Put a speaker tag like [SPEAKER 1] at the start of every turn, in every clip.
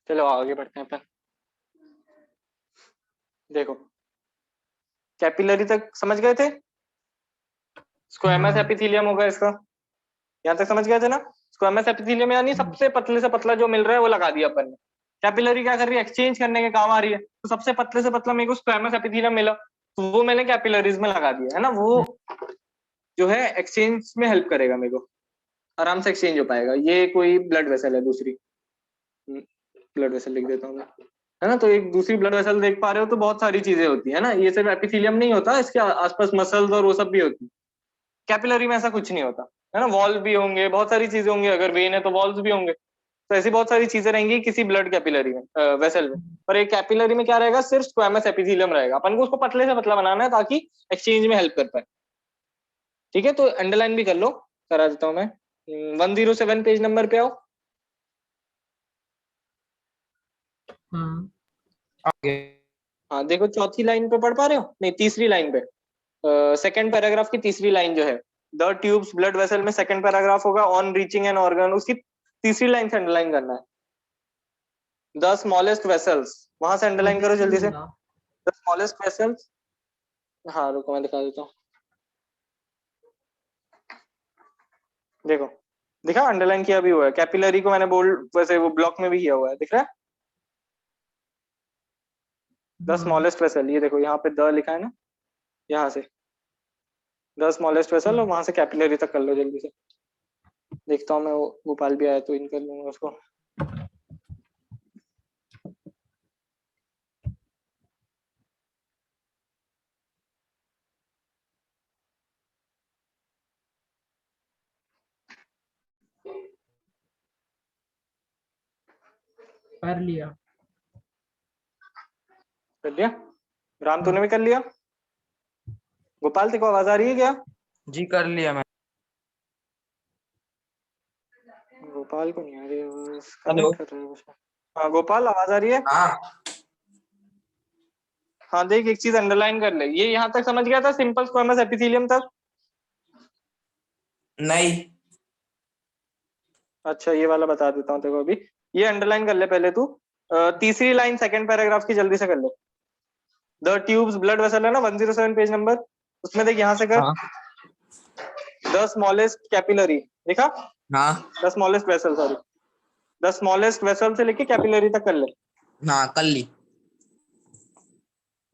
[SPEAKER 1] चलो आगे बढ़ते हैं अपन। देखो कैपिलरी तक समझ गए थे, स्क्वैमस एपिथेलियम होगा इसका, यहाँ तक समझ गए थे ना। स्क्वैमस एपिथेलियम यानी सबसे पतले से पतला जो मिल रहा है वो लगा दिया अपन ने। कैपिलरी क्या कर रही है, एक्सचेंज करने के काम आ रही है, तो सबसे पतले से पतला मेरे को स्क्वैमस एपिथेलियम मिला, तो वो मैंने कैपिलरीज में लगा दिया है ना। वो जो है एक्सचेंज में हेल्प करेगा, मेरे को आराम से एक्सचेंज हो पाएगा। ये कोई ब्लड वेसल है दूसरी, ब्लड वेसल लिख देता हूँ मैं, है ना। तो एक दूसरी ब्लड वेसल देख पा रहे हो, तो बहुत सारी चीजें होती है ना, ये सिर्फ एपिथेलियम नहीं होता, इसके आसपास मसल्स और वो सब भी होती है। कैपिलरी में ऐसा कुछ नहीं होता, है ना। वॉल्व भी होंगे, बहुत सारी चीजें होंगी, अगर वेन है तो वॉल्व भी होंगे, तो ऐसी बहुत सारी चीजें रहेंगी किसी ब्लड कैपिलरी में, वेसल में। पर एक कैपिलरी में क्या रहेगा, सिर्फ स्क्वैमस एपिथेलियम रहेगा। अपन को उसको पतले से पतला बनाना है ताकि एक्सचेंज में हेल्प कर पाए। ठीक है, तो अंडरलाइन भी कर लो, करा देता हूँ मैं। 107 पेज नंबर पे आओ।
[SPEAKER 2] आगे।
[SPEAKER 1] हाँ देखो, चौथी लाइन पे पढ़ पा रहे हो, नहीं तीसरी लाइन पे, सेकंड पैराग्राफ की तीसरी लाइन जो है, द ट्यूब्स ब्लड वेसल में सेकंड पैराग्राफ होगा, ऑन रीचिंग एन ऑर्गन, उसकी तीसरी लाइन से अंडरलाइन करना है। द स्मॉलेस्ट वेसल्स, वहां से अंडरलाइन करो जल्दी से। द स्मॉलेस्ट वेसल्स, हाँ रुको मैं दिखा देता हूँ। देखो दिखा, अंडरलाइन किया भी हुआ है। कैपिलरी को मैंने बोल्ड वैसे वो ब्लॉक में भी किया हुआ है, दिख रहा है। द स्मॉलेस्ट वेसल, ये देखो यहाँ पे द लिखा है ना, यहाँ से द स्मॉलेस्ट वेसल, और वहां से कैपिलरी तक कर लो जल्दी से। देखता हूँ मैं, वो गोपाल भी आया तो इन कर लूंगा उसको।
[SPEAKER 2] कर लिया।
[SPEAKER 1] कर दिया राम, तूने भी कर लिया। गोपाल तेरे को आवाज आ रही है क्या?
[SPEAKER 3] जी कर लिया मैं।
[SPEAKER 1] गोपाल को नहीं आ रही आवाज,
[SPEAKER 3] हेलो।
[SPEAKER 1] कनेक्ट कर रहा है कुछ। हाँ गोपाल, आवाज आ रही है?
[SPEAKER 3] हाँ
[SPEAKER 1] हाँ देख, एक चीज अंडरलाइन कर ले, ये यहाँ तक समझ गया था, सिंपल स्क्वामस एपिथेलियम तक।
[SPEAKER 3] नहीं।
[SPEAKER 1] अच्छा ये वाला बता देता हूँ तेरे को अभी, ये अंडरलाइन कर ले पहले तू। तीसरी लाइन सेकंड पैराग्राफ की जल्दी से कर ले। द ट्यूब्स ब्लड वेसल है ना, 107 पेज नंबर, उसमें देख यहाँ से कर।
[SPEAKER 3] हाँ
[SPEAKER 1] द स्मॉलेस्ट कैपिलरी, देखा?
[SPEAKER 3] हाँ
[SPEAKER 1] the smallest vessel, sorry, the smallest vessel से लेके कैपिलरी तक कर ले।
[SPEAKER 3] हाँ कर ली।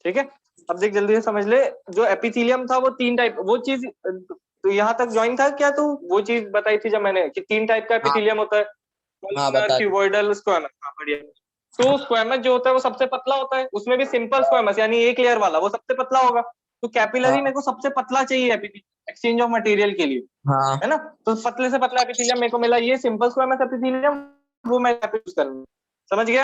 [SPEAKER 1] ठीक है, अब देख जल्दी से समझ ले, जो एपिथेलियम था वो तीन टाइप, वो चीज तो यहाँ तक ज्वाइन था क्या? तू वो चीज बताई थी जब मैंने, कि तीन टाइप का
[SPEAKER 3] हाँ
[SPEAKER 1] एपिथेलियम होता है,
[SPEAKER 3] हाँ
[SPEAKER 1] कोलमनर,
[SPEAKER 3] बता दी।
[SPEAKER 1] Cuboidal, squamous. हाँ बढ़िया। तो स्क्वैमस जो होता है वो सबसे पतला होता है, उसमें भी सिंपल स्क्वैमस यानी एक लेयर वाला, वो सबसे पतला होगा। तो कैपिलरी
[SPEAKER 3] हाँ
[SPEAKER 1] मेरे को सबसे पतला चाहिए एपिथेलियम एक्सचेंज ऑफ मटेरियल के लिए,
[SPEAKER 3] हाँ
[SPEAKER 1] है ना। तो पतले से पतला एपिथेलियम मेरे को मिला, ये सिंपल स्क्वैमस एपिथेलियम, वो मैं यूज करूंगा। समझ गया?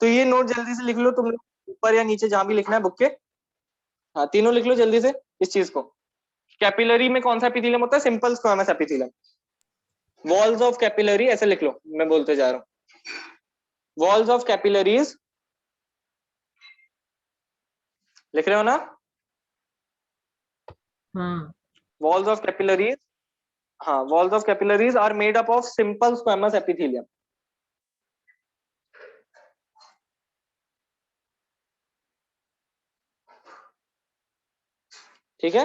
[SPEAKER 1] तो ये नोट जल्दी से लिख लो तुम लोग, ऊपर या नीचे जहां भी लिखना है बुक के। हाँ तीनों लिख लो जल्दी से इस चीज को। कैपिलरी में कौन सा एपिथेलियम होता है? Simple squamous epithelium. Walls of capillary ऐसे लिख लो, मैं बोलते जा रहा हूँ। वॉल्स ऑफ कैपिलरीज, लिख रहे हो ना?
[SPEAKER 2] हाँ
[SPEAKER 1] वॉल्स ऑफ कैपिलरीज, हाँ walls of capillaries are made up of simple squamous epithelium. ठीक है,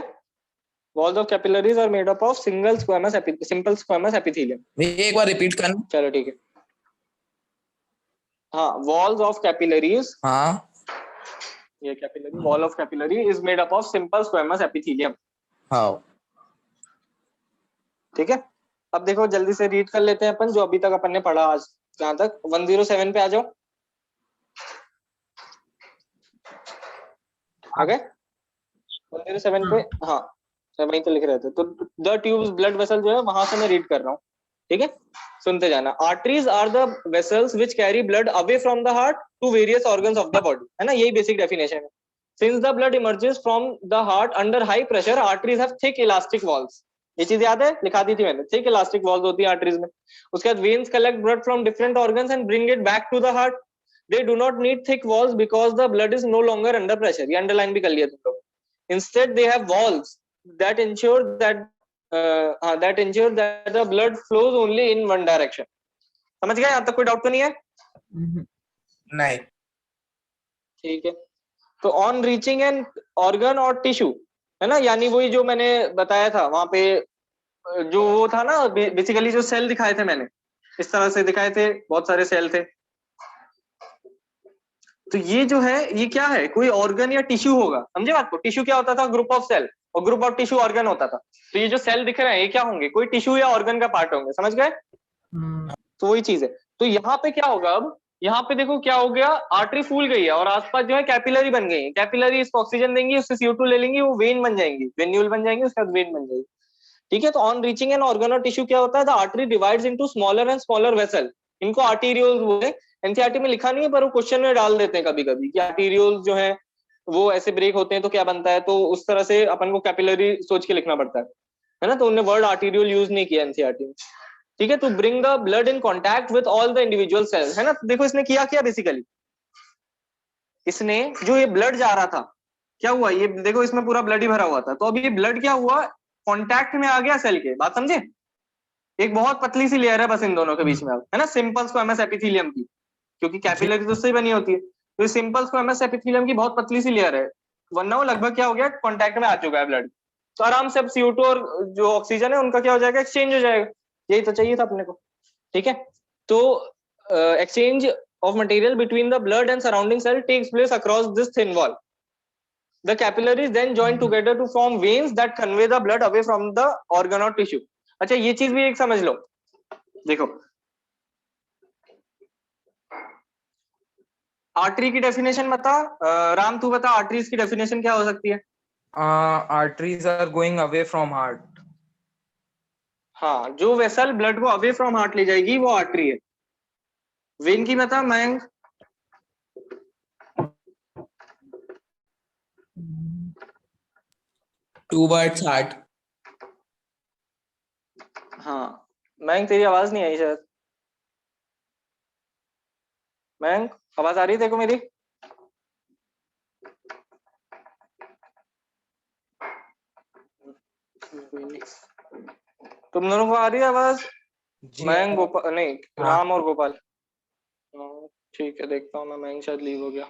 [SPEAKER 1] walls of capillaries are made up of simple squamous epithelium.
[SPEAKER 3] एक बार रिपीट करना।
[SPEAKER 1] चलो ठीक है, हाँ वॉल्स ऑफ कैपिलरीज,
[SPEAKER 3] हाँ
[SPEAKER 1] ये capillary, wall of capillary is made up of simple squamous epithelium.
[SPEAKER 3] हाँ
[SPEAKER 1] ठीक है, अब देखो जल्दी से रीड कर लेते हैं अपन जो अभी तक अपन ने पढ़ा आज, जहां तक 107 पे आ जाओ। आ गए 107 पे? हाँ सब वहीं तो लिख रहे थे। तो द ट्यूब्स ब्लड वेसल जो है वहां से मैं रीड कर रहा हूँ, ठीक है, सुनते जाना। Arteries are the vessels which carry blood away from the heart to various organs of the body, है ना, यही बेसिक डेफिनेशन है। Since the blood emerges from the heart under high pressure, arteries have thick elastic walls. ये चीज याद है, लिखा दी थी मैंने, थिक इलास्टिक वॉल्स होती है आर्टरीज में। उसके बाद veins collect blood from different organs and bring it back to the heart. They do not need thick walls because the blood is no longer under pressure. ये underline भी कर लिया तुम लोग। Instead, they have walls that ensure that the blood flows only in one direction. समझ गए? यहाँ तक कोई डाउट तो नहीं है?
[SPEAKER 3] नहीं।
[SPEAKER 1] ठीक है, तो ऑन रीचिंग एन ऑर्गन और टिश्यू, है ना, यानी वही जो मैंने बताया था वहां पे, जो वो था ना बेसिकली जो सेल दिखाए थे मैंने, इस तरह से दिखाए थे, बहुत सारे सेल थे। तो ये जो है ये क्या है, कोई ऑर्गन या टिश्यू होगा, समझे बात को? टिश्यू क्या होता था? ग्रुप ऑफ सेल, और ग्रुप ऑफ टिश्यू ऑर्गन होता था। तो ये जो सेल दिख रहे हैं ये क्या होंगे? कोई टिश्यू या ऑर्गन का पार्ट होंगे, समझ गए? तो वही चीज है। तो यहाँ पे क्या होगा, अब यहाँ पे देखो क्या हो गया, आर्टरी फूल गई है और आसपास जो है कैपिलरी बन गई है। कैपिलरी इसको ऑक्सीजन देंगी, उससे CO2 ले लेंगी, वो वेन बन जाएंगी, वेन्यूल बन जाएंगी, उसके बाद वेन बन जाएगी। ठीक है, तो ऑन रीचिंग एन ऑर्गन और टिश्यू क्या होता है, the artery divides into smaller and smaller vessel, इनको आर्टेरियोल्स बोलते हैं। एनसीईआरटी में लिखा नहीं है पर वो क्वेश्चन में डाल देते हैं कभी कभी कि आर्टेरियोल्स जो है वो ऐसे ब्रेक होते हैं तो क्या बनता है, तो उस तरह से अपन को कैपिलरी सोच के लिखना पड़ता है ना, तो उन्होंने वर्ड आर्टेरियोल यूज नहीं किया एनसीईआरटी में। ठीक है, to bring the blood in contact with all the individual cells, है ना। तो देखो इसने किया बेसिकली, इसने जो ये ब्लड जा रहा था, क्या हुआ, ये देखो इसमें पूरा ब्लड ही भरा हुआ था, तो अभी ये ब्लड क्या हुआ, कांटेक्ट में आ गया सेल के, बात समझे? एक बहुत पतली सी लेयर है बस इन दोनों के बीच में, अब है ना, सिंपल स्क्वेमस एपिथेलियम की, क्योंकि कैपिलरी तो उससे ही बनी होती है, तो सिंपल स्क्वेमस एपिथेलियम की बहुत पतली सी लेयर है, वरना वो लगभग क्या हो गया, कांटेक्ट में आ चुका है ब्लड, तो आराम से अब CO2 और जो ऑक्सीजन है उनका क्या हो जाएगा, एक्सचेंज हो जाएगा। यही तो चाहिए था अपने को। ठीक है, तो exchange of material between the blood and surrounding cell takes place across this thin wall. The capillaries then join together to form veins that convey the blood away from the organ or tissue. अच्छा, ये चीज भी एक समझ लो, देखो artery की definition बता, राम तू बता, आर्टरीज की डेफिनेशन क्या हो सकती है?
[SPEAKER 2] Arteries are going away from heart.
[SPEAKER 1] हाँ, जो वेसल ब्लड को अवे फ्रॉम हार्ट ले जाएगी वो आर्टरी है। वेन की बता मयंक।
[SPEAKER 3] Towards heart.
[SPEAKER 1] हाँ मयंक, तेरी आवाज नहीं आई शायद। मयंक, आवाज आ रही है तेरे को मेरी? तुम दोनों को आ रही है आवाज? मयंक, गोपाल नहीं, राम और गोपाल। ठीक है, देखता हूँ मैं, मयंक शायद लीव हो गया।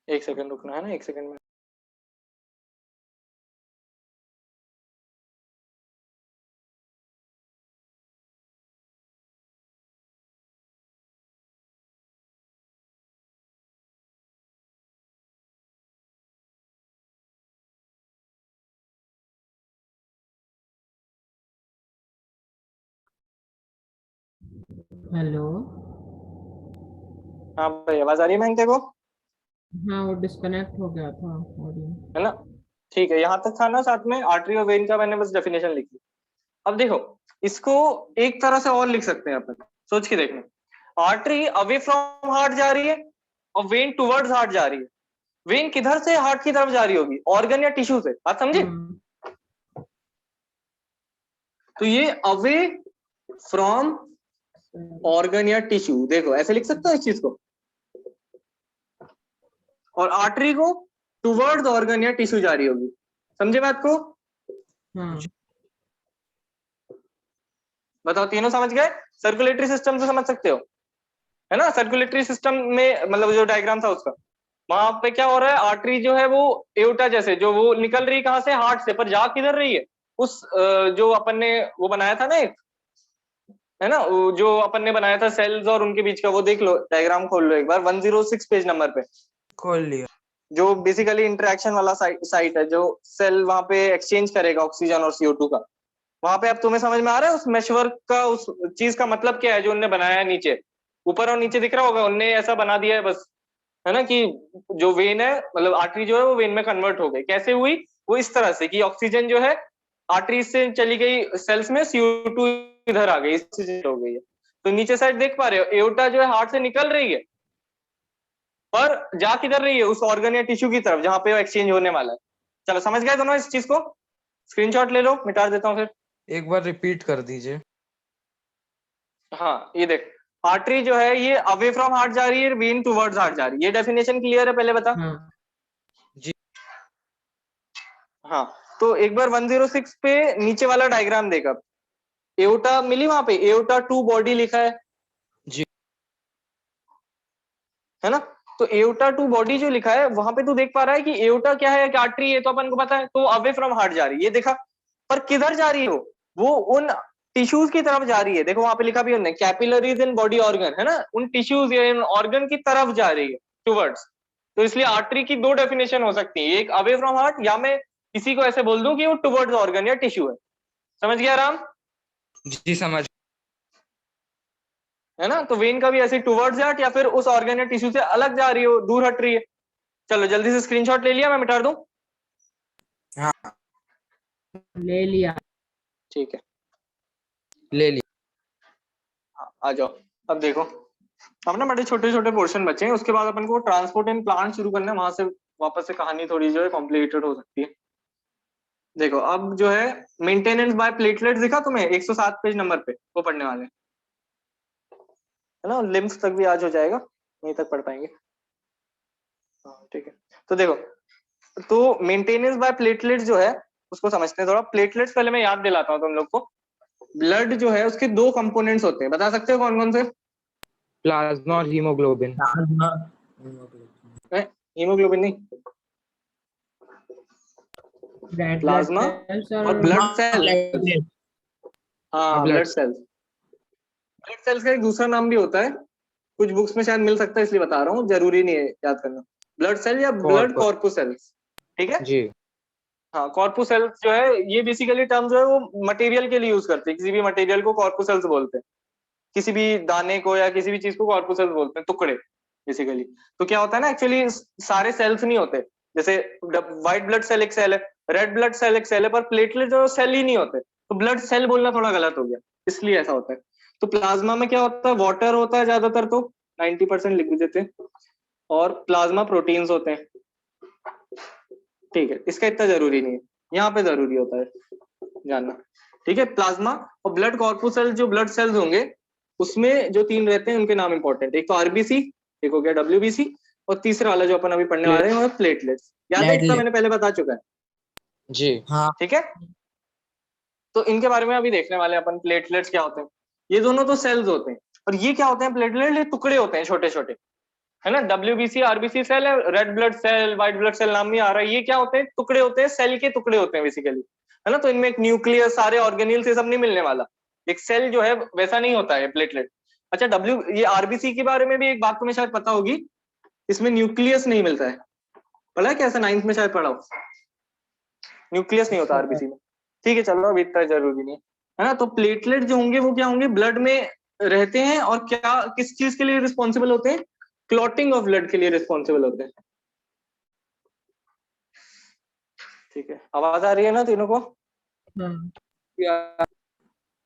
[SPEAKER 1] एक सेकंड रुकना है ना, एक सेकंड में।
[SPEAKER 2] हेलो।
[SPEAKER 1] हाँ भाई, आवाज आ रही है मयंक तेरे को?
[SPEAKER 2] हाँ, वो डिस्कनेक्ट हो गया था ऑडियो।
[SPEAKER 1] है ना, ठीक है, यहाँ तक था ना, साथ में आर्टरी और वेन का मैंने बस डेफिनेशन लिखी। अब देखो इसको एक तरह से और लिख सकते हैं अपन, सोच के देखना। आर्टरी अवे फ्रॉम हार्ट जा रही है और वेन टुवर्ड्स हार्ट जा रही है। वेन किधर से हार्ट की तरफ जा रही होगी, ऑर्गन या टिश्यू से, बात समझे? तो ये अवे फ्रॉम ऑर्गन या टिश्यू, देखो ऐसे लिख सकते हो इस चीज को, और आर्टरी को टुवर्ड्स ऑर्गन या टिश्यू जा रही होगी, समझे बात को? बताओ, तीनों समझ गए? सर्कुलेटरी सिस्टम से समझ सकते हो, है ना। सर्कुलेटरी सिस्टम में मतलब जो डायग्राम था उसका, वहां पे क्या हो रहा है, आर्टरी जो है वो एओर्टा जैसे जो वो निकल रही है कहां से, हार्ट से, पर जा किधर रही है, उस जो अपन ने वो बनाया था ना एक, है ना, वो जो अपन ने बनाया था सेल्स और उनके बीच का, वो देख लो, डायग्राम खोल लो एक बार, 106 पेज नंबर पे
[SPEAKER 2] खोल लिया।
[SPEAKER 1] जो बेसिकली इंटरेक्शन वाला साइट है, जो सेल वहां पे एक्सचेंज करेगा ऑक्सीजन और CO2 का, वहां पे अब तुम्हें समझ में आ रहा है उस मेशवर्क का, उस चीज का मतलब क्या है जो उन्होंने बनाया है, नीचे ऊपर और नीचे दिख रहा होगा, उनने ऐसा बना दिया है बस, है ना, कि जो वेन है मतलब आर्टरी जो है वो वेन में कन्वर्ट हो गई। कैसे हुई? वो इस तरह से कि ऑक्सीजन जो है आर्टरी से चली गई सेल्स में, CO2 इधर आ गई, इससे हो गई है। तो नीचे साइड देख पा रहे हो, एओर्टा जो है हार्ट से निकल रही है, पर जा किधर रही है, उस ऑर्गन या टिश्यू की तरफ जहां पे वो एक्सचेंज होने वाला है। चलो समझ गए दोनों इस चीज को? स्क्रीनशॉट ले लो, मिटा देता हूँ फिर।
[SPEAKER 2] एक बार रिपीट कर दीजिए।
[SPEAKER 1] हाँ ये देख, आर्टरी जो है ये अवे फ्रॉम हार्ट जा रही है, वेन टुवर्ड्स हार्ट जा रही है। ये डेफिनेशन क्लियर है, पहले बता।
[SPEAKER 2] जी।
[SPEAKER 1] हाँ, तो एक बार 106 पे नीचे वाला डायग्राम देख अब, एओर्टा मिली वहां पे, एओर्टा टू बॉडी लिखा है
[SPEAKER 3] जी।
[SPEAKER 1] है ना। तो एओर्टा टू बॉडी जो लिखा है वहां पे तू देख पा रहा है कि एओर्टा क्या है, एक आर्टरी है, तो अपन को पता है, तो अवे फ्रॉम हार्ट जा रही है, ये देखा। पर किधर जा रही है वो उन टिश्यूज की तरफ जा रही है। देखो वहां पे लिखा भी उन्होंने, कैपिलरीज इन बॉडी ऑर्गन, है ना, उन टिश्यूज या इन ऑर्गन की तरफ जा रही है, टुवर्ड्स। तो इसलिए आर्टरी की दो डेफिनेशन हो सकती है, एक अवे फ्रॉम हार्ट, या मैं किसी को ऐसे बोल दूं कि वो टुवर्ड्स ऑर्गन या टिश्यू है। समझ गया राम?
[SPEAKER 3] जी समझ।
[SPEAKER 1] है ना। तो वेन का भी ऐसे टुवर्ड्स हार्ट या फिर उस ऑर्गन या टिश्यू से अलग जा रही हो, दूर हट रही है। चलो जल्दी से स्क्रीनशॉट ले लिया, मैं मिटा दूं?
[SPEAKER 3] हाँ
[SPEAKER 2] ले लिया।
[SPEAKER 1] ठीक है,
[SPEAKER 3] ले ली।
[SPEAKER 1] हाँ, आ जाओ। अब देखो, अब ना बड़े छोटे छोटे पोर्शन बचे हैं, उसके बाद अपन को ट्रांसपोर्ट एंड प्लांट शुरू करना है, वहां से वापस से कहानी थोड़ी जो है कॉम्प्लिकेटेड हो सकती है। देखो अब जो है मेंटेनेंस बाय प्लेटलेट्स दिखा तुम्हें 107 पेज नंबर पे, वो पढ़ने वाले हैं, है ना। लिम्फ तक भी आज हो जाएगा, वहीं तक पढ़ पाएंगे। हाँ ठीक है। तो देखो, तो मेंटेनेंस बाय प्लेटलेट्स जो है उसको समझते हैं थोड़ा। प्लेटलेट्स पहले मैं याद दिलाता हूँ तुम लोग को। ब्लड जो है उसके दो कंपोनेंट्स होते हैं, बता सकते हो कौन कौन से?
[SPEAKER 3] प्लाज्मा और हीमोग्लोबिन।
[SPEAKER 1] हीमोग्लोबिन नहीं,
[SPEAKER 2] रेड
[SPEAKER 1] प्लाज्मा और ब्लड सेल। हाँ ब्लड सेल्स। ब्लड सेल्स का एक दूसरा नाम भी होता है, कुछ बुक्स में शायद मिल सकता है, इसलिए बता रहा हूँ, जरूरी नहीं है याद करना। ब्लड सेल या ब्लड कॉर्पुसेल्स, ठीक है
[SPEAKER 3] जी।
[SPEAKER 1] हाँ। कॉर्पुसेल्स जो है ये बेसिकली टर्म जो है वो मटेरियल के लिए यूज करते हैं, किसी भी मटेरियल को कॉर्पुसेल्स बोलते हैं, किसी भी दाने को या किसी भी चीज को कॉर्पुसेल्स बोलते हैं, टुकड़े बेसिकली। तो क्या होता है ना, एक्चुअली सारे सेल्स नहीं होते, जैसे व्हाइट ब्लड सेल एक सेल है, रेड ब्लड सेल एक सेल है, पर प्लेटलेट जो सेल ही नहीं होते, तो ब्लड सेल बोलना थोड़ा गलत हो गया, इसलिए ऐसा होता है। तो प्लाज्मा में क्या होता है, वाटर होता है ज्यादातर, तो 90% लिख भी देते हैं, और प्लाज्मा प्रोटीन्स होते हैं, ठीक है। इसका इतना जरूरी नहीं है, यहाँ पे जरूरी होता है जानना, ठीक है। प्लाज्मा और ब्लड कॉर्पुसेल जो ब्लड सेल्स होंगे उसमें जो तीन रहते हैं उनके नाम इंपॉर्टेंट, एक तो आरबीसी, एक हो गया डब्ल्यूबीसी, और तीसरा वाला जो अपन अभी पढ़ने वाले हैं वो है प्लेटलेट्स। याद है, इतना मैंने पहले बता चुका है
[SPEAKER 3] जी हाँ।
[SPEAKER 1] ठीक है। तो इनके बारे में अभी देखने वाले हैं अपन, प्लेटलेट्स क्या होते हैं। ये दोनों तो सेल्स होते हैं, और ये क्या होते हैं, प्लेटलेट ये टुकड़े होते हैं छोटे छोटे, है ना। डब्ल्यूबीसी आरबीसी सेल है, red blood cell, white blood cell नाम नहीं आ रहा है, ये क्या होते हैं, टुकड़े होते हैं, सेल के टुकड़े होते हैं बेसिकली, है ना। तो इनमें एक न्यूक्लियस, सारे ऑर्गेनिल से सब नहीं मिलने वाला, एक सेल जो है वैसा नहीं होता है प्लेटलेट। अच्छा ये आरबीसी के बारे में भी एक बात तुम्हें शायद पता होगी, इसमें न्यूक्लियस नहीं मिलता है, पता है कैसे, 9th में शायद पढ़ा हो, न्यूक्लियस नहीं होता आरबीसी में, ठीक है। चलो अभी इतना जरूरी नहीं है ना। तो प्लेटलेट जो होंगे वो क्या होंगे, ब्लड में रहते हैं, और क्या किस चीज के लिए रिस्पॉन्सिबल होते हैं, क्लॉटिंग ऑफ ब्लड के लिए रिस्पॉन्सिबल होते हैं, ठीक है। आवाज आ रही है ना तीनों को?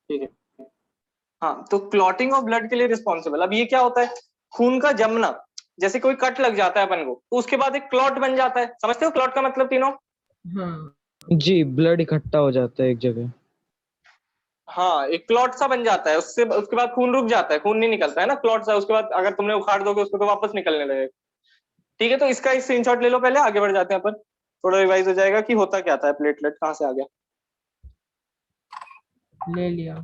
[SPEAKER 1] ठीक है हाँ। तो क्लॉटिंग ऑफ ब्लड के लिए रिस्पॉन्सिबल, अब ये क्या होता है, खून का जमना, जैसे कोई कट लग जाता है अपन को, तो उसके बाद एक क्लॉट बन जाता है, समझते हो क्लॉट का मतलब तीनों?
[SPEAKER 4] जी, ब्लड इकट्ठा हो जाता है एक जगह।
[SPEAKER 1] हाँ, एक क्लॉट सा बन जाता है, उससे उसके बाद खून रुक जाता है, खून नहीं निकलता है ना, क्लॉट सा, उसके बाद अगर तुमने उखाड़ दोगे उसको तो वापस निकलने लगेगा, ठीक है। तो इसका एक स्क्रीनशॉट ले लो, पहले आगे बढ़ जाते हैं अपन, थोड़ा रिवाइज हो जाएगा कि होता क्या था, प्लेटलेट कहाँ से आ गया,
[SPEAKER 2] ले लिया।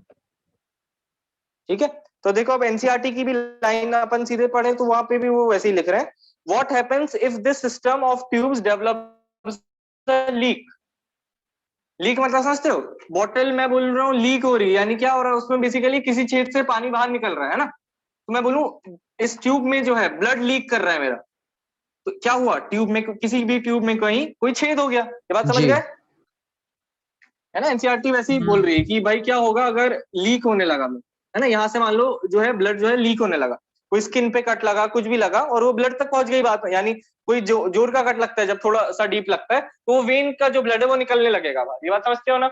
[SPEAKER 1] ठीक है। तो देखो अब एनसीईआरटी की भी लाइन अपन सीधे पढ़े तो वहां पे भी वो वैसे ही लिख रहे हैं, what happens if this system of tubes develops leak. Leak मतलब समझते हो, बॉटल मैं बोल रहा हूँ लीक हो रही है, यानी क्या हो रहा है उसमें, बेसिकली किसी छेद से पानी बाहर निकल रहा है ना। तो मैं बोलूं इस ट्यूब में जो है ब्लड लीक कर रहा है मेरा, तो क्या हुआ, ट्यूब में, किसी भी ट्यूब में कहीं कोई छेद हो गया, ये बात समझ
[SPEAKER 4] जी।
[SPEAKER 1] गए, है ना। एनसीईआरटी वैसे ही बोल रही है कि भाई क्या होगा अगर लीक होने लगा, है ना, यहाँ से मान लो जो है ब्लड जो है लीक होने लगा, कोई स्किन पे कट लगा, कुछ भी लगा, और वो ब्लड तक पहुंच गई बात, यानी कोई जोर का कट लगता है, जब थोड़ा सा डीप लगता है तो वो वेन का जो ब्लड है वो निकलने लगेगा, ये बात समझते हो ना।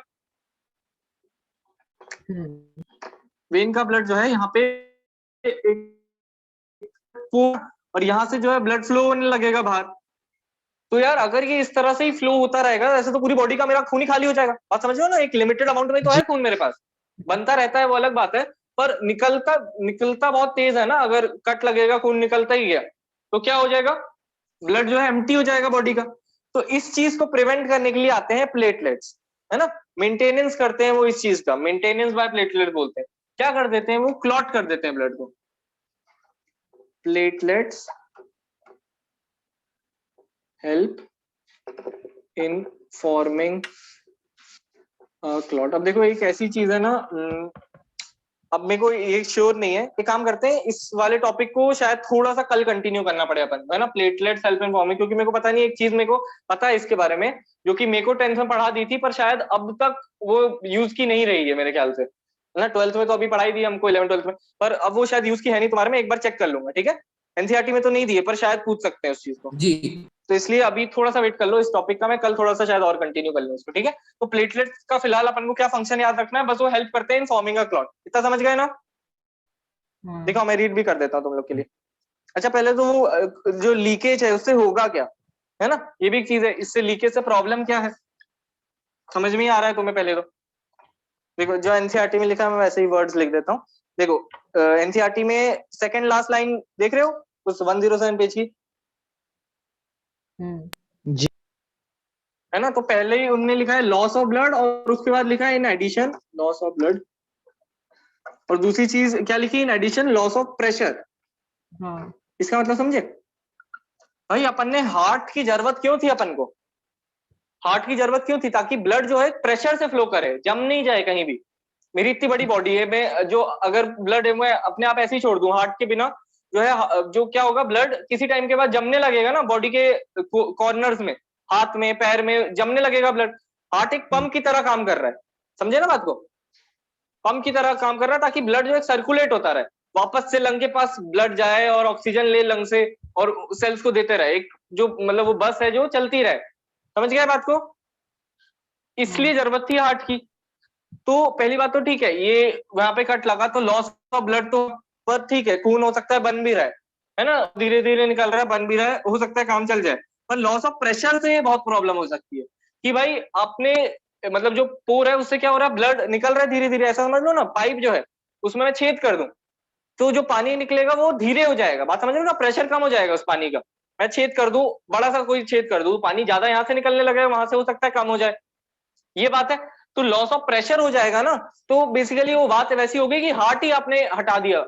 [SPEAKER 1] वेन का ब्लड जो है यहाँ पे और यहाँ से जो है ब्लड फ्लो होने लगेगा बाहर। तो यार अगर ये इस तरह से ही फ्लो होता रहेगा, ऐसे तो पूरी बॉडी का मेरा खून ही खाली हो जाएगा, बात समझ रहे हो ना। एक लिमिटेड अमाउंट में तो है खून मेरे पास, बनता रहता है वो अलग बात है, पर निकलता बहुत तेज है ना, अगर कट लगेगा खून निकलता ही गया तो क्या हो जाएगा, ब्लड जो है एम्प्टी हो जाएगा बॉडी का। तो इस चीज को प्रिवेंट करने के लिए आते हैं प्लेटलेट्स, है ना, मेंटेनेंस करते हैं वो इस चीज का, मेंटेनेंस बाय प्लेटलेट बोलते हैं। क्या कर देते हैं वो, क्लॉट कर देते हैं ब्लड को। Platelets help in forming clot. अब देखो एक ऐसी चीज है ना, अब मेरे को ये श्योर नहीं है, एक काम करते हैं इस वाले टॉपिक को शायद थोड़ा सा कल कंटिन्यू करना पड़े अपन, है ना, प्लेटलेट्स हेल्प इन फॉर्मिंग, क्योंकि मेरे को पता नहीं, एक चीज मेरे को पता है इसके बारे में, जो कि मेरे को 10th में पढ़ा दी थी, पर शायद अब तक वो यूज की नहीं रही है मेरे ख्याल से, है ना। 12th में तो अभी पढ़ाई दी हमको, 11th 12th में, पर अब वो शायद यूज की है नहीं तुम्हारे में, एक बार चेक कर लूंगा, ठीक है। एनसीईआरटी में तो नहीं दी है, पर शायद पूछ सकते हैं उस चीज को
[SPEAKER 5] जी।
[SPEAKER 1] तो इसलिए अभी थोड़ा सा वेट कर लो इस टॉपिक का, मैं कल थोड़ा सा शायद और कंटिन्यू कर लूँ इसको, ठीक है। तो प्लेटलेट्स का फिलहाल अपन को क्या फंक्शन याद रखना है, बस वो हेल्प करते हैं इन फॉर्मिंग अ क्लॉट, इतना समझ गए ना।
[SPEAKER 2] हाँ,
[SPEAKER 1] देखो मैं रीड भी कर देता हूँ तुम लोग के लिए। अच्छा पहले तो वो जो लीकेज है उससे होगा क्या, है ना, ये भी एक चीज है, इससे लीकेज से प्रॉब्लम क्या है समझ में ही आ रहा है तुम्हें। पहले तो देखो जो एनसीईआरटी में लिखा है मैं वैसे ही वर्ड्स लिख देता हूँ। देखो एनसीईआरटी में सेकंड लास्ट लाइन देख रहे हो उस 107 पेज की,
[SPEAKER 2] हम्म,
[SPEAKER 1] है ना। तो पहले ही उन्होंने लिखा है लॉस ऑफ ब्लड, और उसके बाद लिखा है in addition loss of blood, और दूसरी चीज क्या लिखी, in addition loss of pressure.
[SPEAKER 2] हाँ,
[SPEAKER 1] इसका मतलब समझे भाई, अपन ने हार्ट की जरूरत क्यों थी, अपन को हार्ट की जरूरत क्यों थी, ताकि ब्लड जो है प्रेशर से फ्लो करे, जम नहीं जाए कहीं भी। मेरी इतनी बड़ी बॉडी है, मैं जो अगर ब्लड मैं अपने आप ऐसे ही छोड़ दूं हार्ट के बिना, जो है जो क्या होगा, ब्लड किसी टाइम के बाद जमने लगेगा ना बॉडी के कॉर्नर्स में, हाथ में पैर में जमने लगेगा ब्लड। हार्ट एक पंप की तरह काम कर रहा है, समझे ना बात को, पंप की तरह काम कर रहा है, ताकि ब्लड जो है सर्कुलेट होता रहे, वापस से लंग के पास ब्लड जाए और ऑक्सीजन ले लंग से और सेल्स को देते रहे, एक जो मतलब वो बस है जो चलती रहे, समझ गए बात को। इसलिए जरूरत थी हार्ट की। तो पहली बात तो ठीक है, ये वहां पे कट लगा तो लॉस ऑफ ब्लड तो, पर ठीक है खून हो सकता है बन भी रहा है ना, धीरे धीरे निकल रहा है, बन भी रहा है, हो सकता है काम चल जाए। पर लॉस ऑफ प्रेशर से बहुत प्रॉब्लम हो सकती है कि भाई आपने मतलब जो पोर है उससे क्या हो रहा है, ब्लड निकल रहा है धीरे धीरे, ऐसा समझ लो ना, पाइप जो है उसमें मैं छेद कर दूं तो जो पानी निकलेगा वो धीरे हो जाएगा, बात समझ लो ना, प्रेशर कम हो जाएगा उस पानी का। मैं छेद कर दूं, बड़ा सा कोई छेद कर दूं, पानी ज्यादा यहाँ से निकलने लगेगा, वहां से हो सकता है कम हो जाए, ये बात है। तो लॉस ऑफ प्रेशर हो जाएगा ना, तो बेसिकली वो बात वैसी हो गई कि हार्ट ही आपने हटा दिया,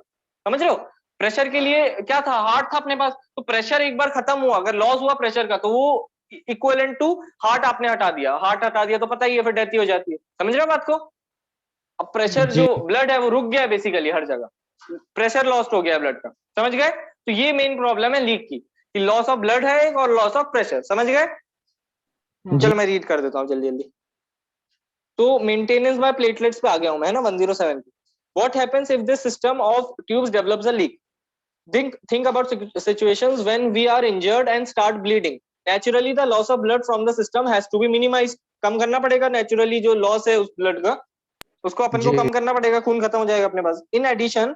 [SPEAKER 1] समझ रहे हो। प्रेशर के लिए क्या था, हार्ट था अपने पास, तो प्रेशर एक बार खत्म हुआ, अगर लॉस हुआ प्रेशर का, तो वो इक्विवेलेंट टू हार्ट आपने हटा दिया, हार्ट हटा दिया तो पता ही है फिर डेथ ही हो जाती है, समझ रहे हो बात को। अब प्रेशर
[SPEAKER 4] जी
[SPEAKER 1] जो ब्लड है वो रुक गया बेसिकली हर जगह, प्रेशर लॉस्ट हो गया ब्लड का, समझ गए। तो ये मेन प्रॉब्लम है लीक की, कि लॉस ऑफ ब्लड है एक और लॉस ऑफ प्रेशर, समझ गए। चलो मैं रीड कर देता हूँ जल्दी जल्दी। तो मेंटेनेंस बाय प्लेटलेट्स पे आ गया हूं मैं, है ना 107 पे। What happens if this system of tubes develops a leak, think about situations when we are injured and start bleeding, naturally the loss of blood from the system has to be minimized, कम करना पड़ेगा naturally, जो loss है उस blood का उसको अपन को
[SPEAKER 3] जी
[SPEAKER 1] कम करना पड़ेगा, खून खत्म हो जाएगा अपने पास। In addition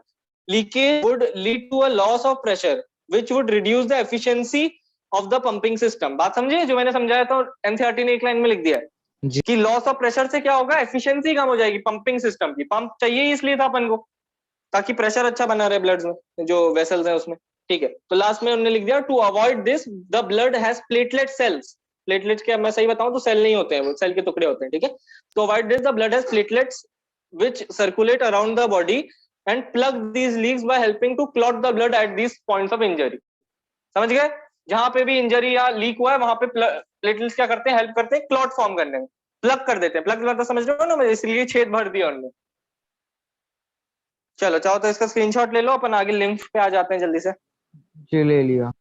[SPEAKER 1] leakage would lead to a loss of pressure which would reduce the efficiency of the pumping system. बात समझिए, जो मैंने समझाया तो एनसीईआरटी ने एक लाइन में लिख दिया है
[SPEAKER 3] जी
[SPEAKER 1] कि लॉस ऑफ प्रेशर से क्या होगा, एफिशिएंसी कम हो जाएगी पंपिंग सिस्टम की, पंप चाहिए इसलिए था अपन को ताकि प्रेशर अच्छा बना रहे ब्लड में, जो वेसल्स है उसमें, ठीक है। तो लास्ट में उन्होंने लिख दिया to avoid this the blood has platelet cells, platelets के मैं सही बताऊं तो सेल नहीं होते हैं, वो सेल के टुकड़े होते हैं, ठीक है। तो avoid this the blood has platelets which circulate around the body and plug these leaks by helping to clot the blood at these points of injury, समझ गए। जहां पे भी इंजरी या लीक हुआ है वहां पे प्लेटलेट्स क्या करते हैं, हेल्प करते हैं क्लॉट फॉर्म करने में, प्लग कर देते हैं, प्लग मतलब समझ रहे हो ना, मैं इसलिए छेद भर दिया उन्होंने। चलो चाहो तो इसका स्क्रीनशॉट ले लो, अपन आगे लिम्फ पे आ जाते हैं जल्दी से।
[SPEAKER 4] जी ले लिया।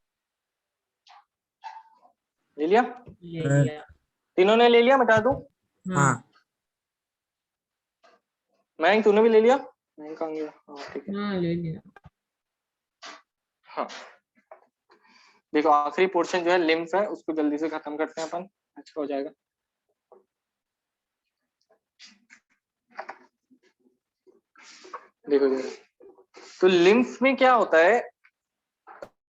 [SPEAKER 1] ले लिया,
[SPEAKER 2] ले लिया।
[SPEAKER 1] तीनों ने ले लिया, मिटा दूं।
[SPEAKER 2] हाँ,
[SPEAKER 1] मयंक तूने भी ले लिया, मयंक कहाँ गया, हाँ ठीक है।
[SPEAKER 2] हाँ ले लिया।
[SPEAKER 1] हाँ देखो आखिरी पोर्शन जो है लिम्फ है, उसको जल्दी से खत्म करते हैं अपन, अच्छा हो जाएगा। देखो तो लिम्फ में क्या होता है,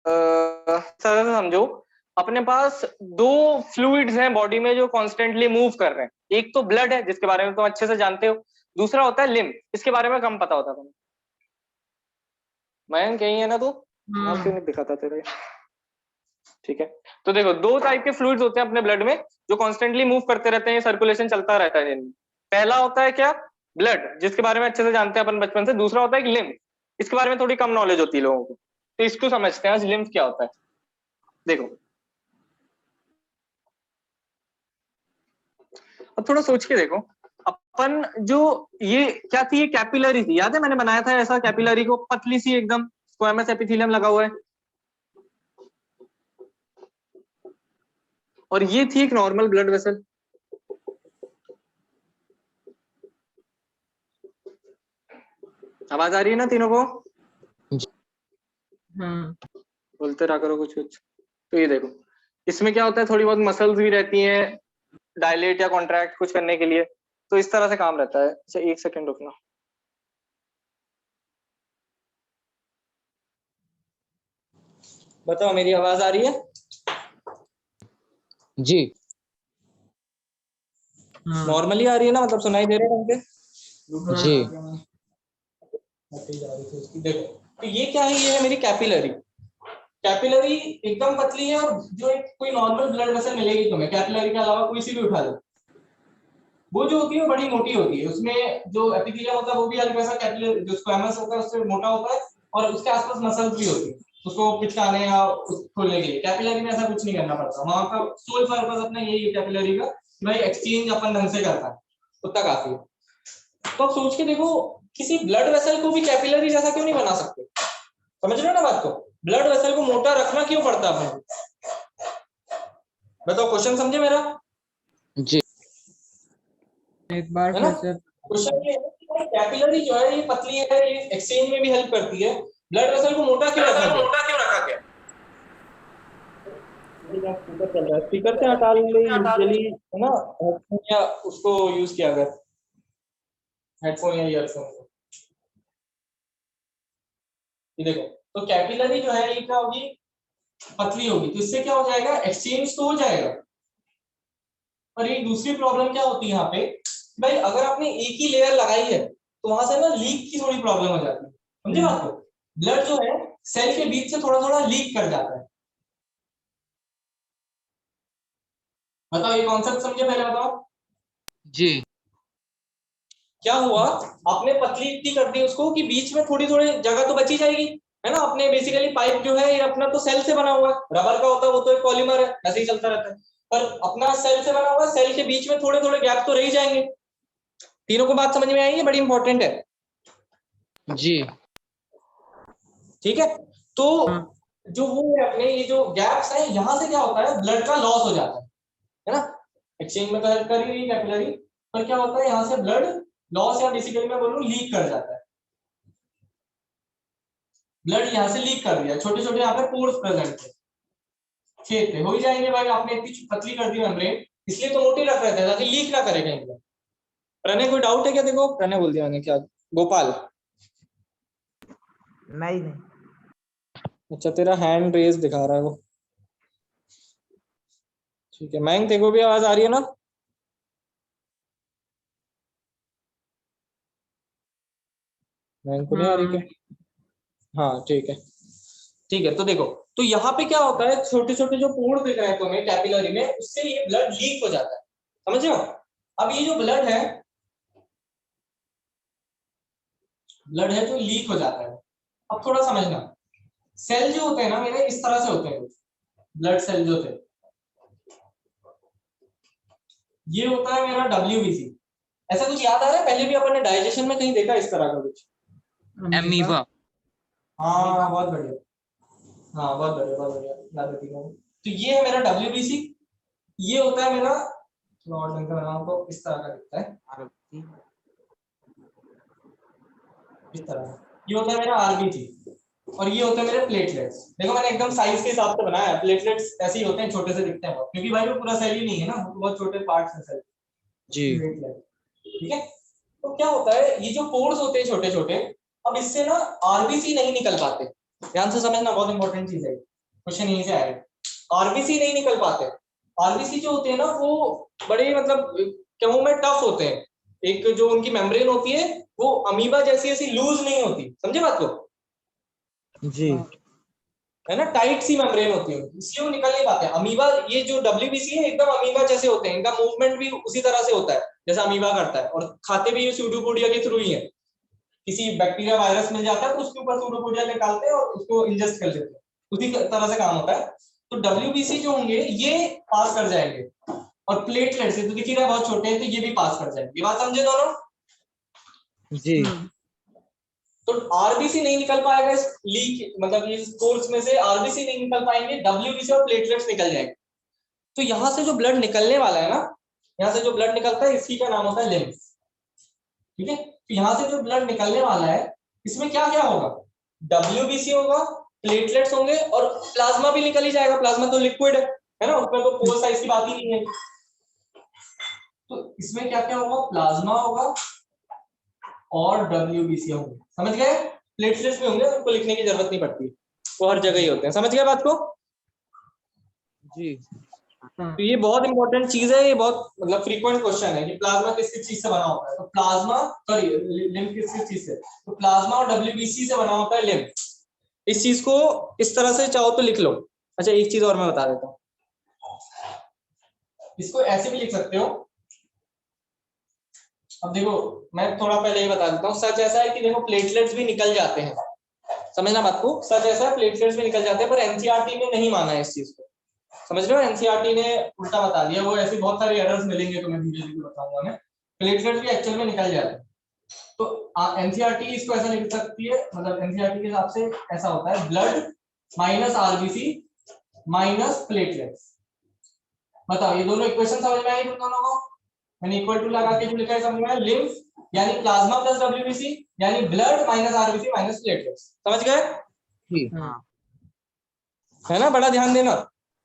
[SPEAKER 1] सरल से समझो, अपने पास दो फ्लूइड्स हैं बॉडी में जो कॉन्स्टेंटली मूव कर रहे हैं, एक तो ब्लड है जिसके बारे में तुम अच्छे से जानते हो, दूसरा होता है लिम्फ, इसके बारे में कम पता होता तुम्हें। मयंक कहीं है ना तू, नाम क्यों
[SPEAKER 2] हाँ,
[SPEAKER 1] नहीं दिखाता तेरे, ठीक है, तो देखो दो टाइप के फ्लूइड्स होते हैं अपने ब्लड में जो कॉन्स्टेंटली मूव करते रहते हैं, सर्कुलेशन चलता रहता है इनमें। पहला होता है क्या, ब्लड, जिसके बारे में अच्छे से जानते हैं अपन बचपन से। दूसरा होता है कि लिम्फ, इसके बारे में थोड़ी कम नॉलेज होती है लोगों को, तो इसको समझते हैं आज, लिम्फ क्या होता है। देखो अब थोड़ा सोच के देखो, अपन जो ये क्या थी, ये कैपिलरी थी, याद है मैंने बनाया था ऐसा कैपिलरी को, पतली सी एकदम स्क्वैमस एपिथेलियम लगा हुआ है, और ये थी एक नॉर्मल ब्लड वेसल। आवाज आ रही है ना तीनों को?
[SPEAKER 2] हाँ
[SPEAKER 1] बोलते रहा करो कुछ कुछ। तो ये देखो, इसमें क्या होता है, थोड़ी बहुत मसल्स भी रहती हैं डायलेट या कॉन्ट्रैक्ट कुछ करने के लिए, तो इस तरह से काम रहता है। अच्छा एक सेकंड रुकना। बताओ मेरी आवाज आ रही है?
[SPEAKER 3] जी
[SPEAKER 2] हाँ
[SPEAKER 1] नॉर्मली आ रही है ना, मतलब सुनाई दे रहा है ढंग से?
[SPEAKER 3] जी
[SPEAKER 1] देखो तो ये क्या है, ये है मेरी कैपिलरी। कैपिलरी एकदम पतली है, और जो एक कोई नॉर्मल ब्लड वेसल मिलेगी तुम्हें कैपिलरी के अलावा कोई सी भी उठा लो, वो जो होती है वो बड़ी मोटी होती है, उसमें जो एपिथेलियम होता है वो भी हल्का सा कैपिलरी जो स्क्वैमस होता है उससे मोटा होता है, और उसके आसपास मसल्स भी होती है उसको पिचकाने या खोलने के लिए। कैपिलरी में ऐसा कुछ नहीं करना पड़ता, वहां का सोल पर्पस अपना यही है कैपिलरी का, भाई एक्सचेंज अपन ढंग से करता है, उतना काफी है। तो आप सोच के देखो, किसी ब्लड वेसल को भी कैपिलरी जैसा क्यों नहीं बना सकते? समझ रहे हो ना बात को? ब्लड वेसल को मोटा रखना क्यों पड़ता है? बताओ, क्वेश्चन समझे मेरा?
[SPEAKER 3] जी
[SPEAKER 2] एक बार
[SPEAKER 1] है ना?
[SPEAKER 2] फिर से।
[SPEAKER 1] क्वेश्चन ये है कि कैपिलरी जो है ये पतली है, ये एक्सचेंज में भी हेल्प करती है, ब्लड वेसल को मोटा क्यों रखा गया? स्पीकर से हटा ले यूजुअली, है ना, हेडफोन या उसको यूज किया अगर हेडफोन या ईयरफोन को। ये देखो, तो कैपिलरी जो है ये क्या होगी, पतली होगी, तो इससे क्या हो जाएगा, एक्सचेंज तो हो जाएगा। और ये दूसरी प्रॉब्लम क्या होती है यहाँ पे, भाई अगर आपने एक ही लेयर लगाई है तो वहां से ना लीक की थोड़ी प्रॉब्लम हो जाती है। समझे बात को? ब्लड जो है सेल के बीच से थोड़ा थोड़ा लीक कर जाता है। बताओ ये कॉन्सेप्ट समझे? पहले बताओ
[SPEAKER 3] जी
[SPEAKER 1] क्या हुआ, आपने पतली इतनी कर दी उसको कि बीच में थोड़ी थोड़ी जगह तो बची जाएगी, है ना। अपने बेसिकली पाइप जो है ये अपना तो सेल से बना हुआ है, रबर का होता है वो तो एक पॉलीमर है, ऐसे ही चलता रहता है, पर अपना सेल से बना हुआ है, सेल के बीच में थोड़े थोड़े गैप तो रह ही जाएंगे। तीनों को बात समझ में आई है? बड़ी इंपॉर्टेंट है।
[SPEAKER 3] जी
[SPEAKER 1] ठीक है, तो
[SPEAKER 2] हाँ
[SPEAKER 1] जो वो है अपने ये जो गैप्स है, यहाँ से क्या होता है, ब्लड का लॉस हो जाता है ना। एक्सचेंज में तो हेल्प कर ही रही कैपिलरी, पर क्या होता है यहाँ से ब्लड लॉस, या बेसिकली मैं बोलूँ लीक कर जाता है। ब्लड यहाँ से लीक कर दिया, छोटे छोटे यहाँ पे पोर्स प्रेजेंट थे, छेद थे, हो ही जाएंगे भाई, आपने इतनी पतली कर दी मेम्ब्रेन, इसलिए तो मोटी रख रहे थे ताकि लीक ना करे कहीं पर। प्रणय कोई डाउट है क्या? देखो प्रणय बोल दिया मैंने, क्या गोपाल?
[SPEAKER 5] नहीं
[SPEAKER 1] अच्छा तेरा हैंड रेज दिखा रहा है वो, ठीक है। मैंग तेरे को भी आवाज आ रही है ना? मैंग को नहीं आ रही क्या? हाँ ठीक है, ठीक है। तो देखो, तो यहाँ पे क्या होता है, छोटे छोटे जो पोर दिख रहे हैं तुम्हें कैपिलरी में, उससे ये ब्लड लीक हो जाता है, समझ रहे हो? अब ये जो ब्लड है जो लीक हो जाता है, अब थोड़ा समझना, सेल जो होते हैं ना मेरे, इस तरह से होते हैं, ब्लड सेल जो थे, ये होता है मेरा WBC। ऐसा कुछ याद आ रहा है? पहले भी अपन ने डाइजेशन में कहीं देखा इस तरह का कुछ?
[SPEAKER 3] अमीबा
[SPEAKER 1] हाँ बहुत बढ़िया, हाँ बहुत बढ़िया, बहुत बढ़िया, याद रखी मैंने। तो ये है मेरा WBC, ये होता है मेरा, और ढंग से बनाओ तो इस तरह का दिखता है, इस तरह। ये होता है मेरा RBC, और ये होते हैं मेरे प्लेटलेट्स। देखो मैंने एकदम साइज के हिसाब से बनाया है, प्लेटलेट्स ऐसे ही होते हैं, छोटे से दिखते हैं बहुत, क्योंकि भाई वो पूरा सेल ही नहीं है ना, वो बहुत छोटे पार्ट्स हैं सेल।
[SPEAKER 3] जी
[SPEAKER 1] ठीक है, तो क्या होता है, ये जो पोर्स होते हैं छोटे छोटे, अब इससे ना RBC नहीं निकल पाते। ध्यान से समझना, बहुत इंपॉर्टेंट चीज है, क्वेश्चन यहीं से आएगा। RBC नहीं निकल पाते। RBC जो होते हैं ना वो बड़े, मतलब कहूं मैं, टफ होते हैं। एक जो उनकी मेम्ब्रेन होती है वो अमीबा जैसी ऐसी लूज नहीं होती, समझे बात को?
[SPEAKER 4] जी
[SPEAKER 1] है ना, टाइट सी मेम्ब्रेन होती है, इसलिए वो निकल नहीं पाते। अमीबा, ये जो WBC है एकदम अमीबा जैसे होते हैं, इनका मूवमेंट भी उसी तरह से होता है जैसा अमीबा करता है, और खाते भी ये सूडोपोडिया के थ्रू ही है। किसी बैक्टीरिया वायरस मिल जाता है तो उसके ऊपर सूडोपोडिया निकालते हैं और उसको इंजेस्ट कर लेते हैं, उसी तरह से काम होता है। तो WBC जो होंगे ये पास कर जाएंगे, और प्लेटलेट्स तो दिख ही रहा है बहुत छोटे हैं, तो ये भी पास कर जाएंगे। ये बात समझे दोनों?
[SPEAKER 4] जी
[SPEAKER 1] तो आरबीसी नहीं निकल पाएगा इस लीक, मतलब इस कोर्स में से आरबीसी नहीं निकल पाएंगे, WBC और प्लेटलेट्स निकल जाएंगे। तो यहां से जो ब्लड निकलने वाला है ना, यहां से जो ब्लड निकलता है इसी का नाम होता है लिम्फ। ठीक है, तो यहां से जो ब्लड निकलने वाला है इसमें क्या क्या होगा, WBC होगा, प्लेटलेट्स होंगे, और प्लाज्मा भी निकल ही जाएगा। प्लाज्मा तो लिक्विड है ना, उसमें तो पोर साइज की बात ही नहीं है। तो इसमें क्या क्या होगा, प्लाज्मा होगा और WBC होंगे। समझ गए? प्लेटलेट्स भी होंगे, उनको लिखने की जरूरत नहीं पड़ती, वो हर जगह ही होते हैं। समझ गए बात को?
[SPEAKER 4] जी
[SPEAKER 1] तो ये बहुत इंपॉर्टेंट चीज है, ये बहुत मतलब फ्रीक्वेंट क्वेश्चन है कि प्लाज्मा किस किस चीज से बना होता है। तो प्लाज्मा, सॉरी, लिम्फ किस किस चीज से, तो प्लाज्मा और WBC से बना होता है लिम्फ। इस चीज को इस तरह से चाहो तो लिख लो। अच्छा, एक चीज और मैं बता देता हूँ, इसको ऐसे भी लिख सकते हो। अब देखो, मैं थोड़ा पहले ही बता देता हूँ, सच ऐसा है कि देखो प्लेटलेट्स भी निकल जाते हैं, समझना बात को, सच ऐसा है प्लेटलेट्स भी निकल जाते हैं, पर एनसीईआरटी ने नहीं माना है इस चीज को। समझ रहे हो? एनसीईआरटी ने उल्टा बता दिया, वो ऐसे बहुत सारे एरर्स मिलेंगे तुम्हें, धीरे धीरे बताऊंगा मैं। प्लेटलेट्स भी एक्चुअल में निकल जाते हैं। तो एनसीईआरटी इसको ऐसा लिख सकती है, मतलब एनसीईआरटी के हिसाब से ऐसा होता है, blood minus RBC minus platelets. बताओ, ये दोनों इक्वेशन समझ में आई तुम दोनों को? मैंने इक्वल टू लगा के जो लिखा है समझ में आया? लिम्फ यानी प्लाज्मा प्लस WBC यानी blood minus RBC minus platelets. समझ गए?
[SPEAKER 3] जी
[SPEAKER 2] हाँ
[SPEAKER 1] है ना, बड़ा ध्यान देना।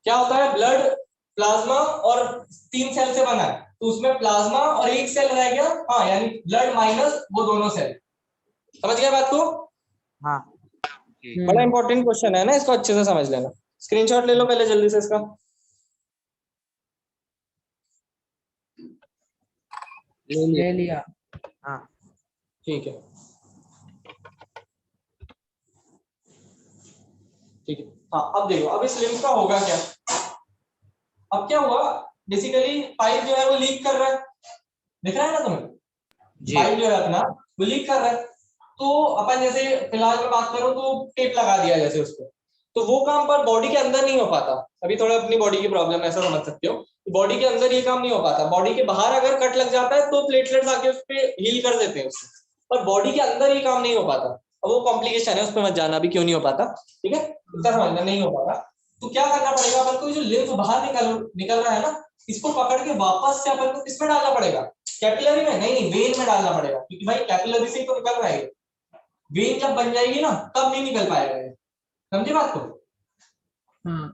[SPEAKER 1] क्या होता है, ब्लड प्लाज्मा और 3 सेल से बना है, तो उसमें प्लाज्मा और 1 सेल रह गया, हाँ, यानी ब्लड माइनस वो दोनों सेल। समझ गए बात को?
[SPEAKER 3] हाँ
[SPEAKER 1] बड़ा इंपॉर्टेंट क्वेश्चन है ना, इसको अच्छे से समझ लेना। स्क्रीनशॉट ले लो पहले जल्दी से इसका।
[SPEAKER 2] ले लिया।
[SPEAKER 3] हाँ
[SPEAKER 1] ठीक है, ठीक है। हाँ, अब देखो, अब इस लिम्फ का होगा क्या। अब क्या हुआ, बेसिकली पाइप जो है वो लीक कर रहा है, दिख रहा है ना तुम्हें?
[SPEAKER 3] जी
[SPEAKER 1] पाइप जो है अपना वो लीक कर रहा है। तो अपन जैसे फिलहाल में बात करो तो टेप लगा दिया जैसे उसको, तो वो काम पर बॉडी के अंदर नहीं हो पाता। अभी थोड़ा अपनी बॉडी की प्रॉब्लम ऐसा समझ सकते हो, बॉडी के अंदर ये काम नहीं हो पाता। बॉडी के बाहर अगर कट लग जाता है तो प्लेटलेट्स आके उस पर हील कर देते हैं उससे, पर बॉडी के अंदर ये काम नहीं हो पाता। अब वो कॉम्प्लिकेशन है, उस पर मत जाना अभी क्यों नहीं हो पाता, ठीक है, इतना समझना नहीं हो पाता। तो क्या करना पड़ेगा अपन को, जो लिम्फ बाहर निकल रहा है ना, इसको पकड़ के वापस से अपन को किसमें डालना पड़ेगा, कैपिलरी में? नहीं, वेन में डालना पड़ेगा, क्योंकि भाई कैपिलरी से ही तो निकल रहा है। वेन जब बन जाएगी ना तब नहीं निकल पाएगा ये। समझे बात को?
[SPEAKER 2] हाँ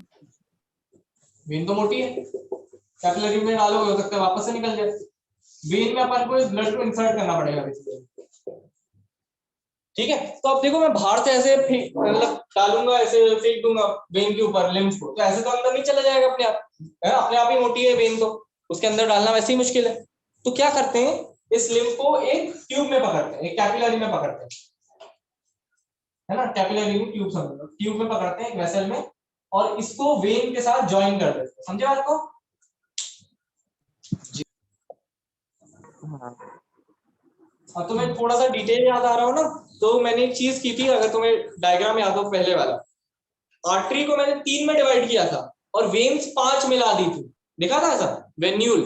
[SPEAKER 1] वेन तो मोटी है, कैपिलरी में डालोगे हो सकता है वापस से निकल जाए। वेन में अपन को इस ब्लड को इंसर्ट करना पड़ेगा बेसिकली। ठीक है, तो अब देखो मैं बाहर से ऐसे मतलब डालूंगा, ऐसे फेंक दूंगा वेन के ऊपर लिम्फ को, तो ऐसे तो अंदर नहीं चला जाएगा अपने आप, है अपने आप ही मोटी है वेन, तो उसके अंदर डालना वैसे ही मुश्किल है। तो क्या करते हैं, इस लिम्फ को एक ट्यूब में पकड़ते हैं, एक कैपिलरी में पकड़ते हैं, है ना, कैपिलरी में ट्यूब समझ लो, ट्यूब में पकड़ते हैं एक वेसल में, और इसको वेन के साथ ज्वाइन कर देते हैं। समझे बात को?
[SPEAKER 3] हाँ
[SPEAKER 1] अब तुम्हें थोड़ा सा डिटेल याद आ रहा हो ना, तो मैंने एक चीज की थी, अगर तुम्हें डायग्राम याद हो पहले वाला, आर्टरी को मैंने 3 में डिवाइड किया था और वेन्स 5 मिला दी थी, देखा था ऐसा वेन्यूल।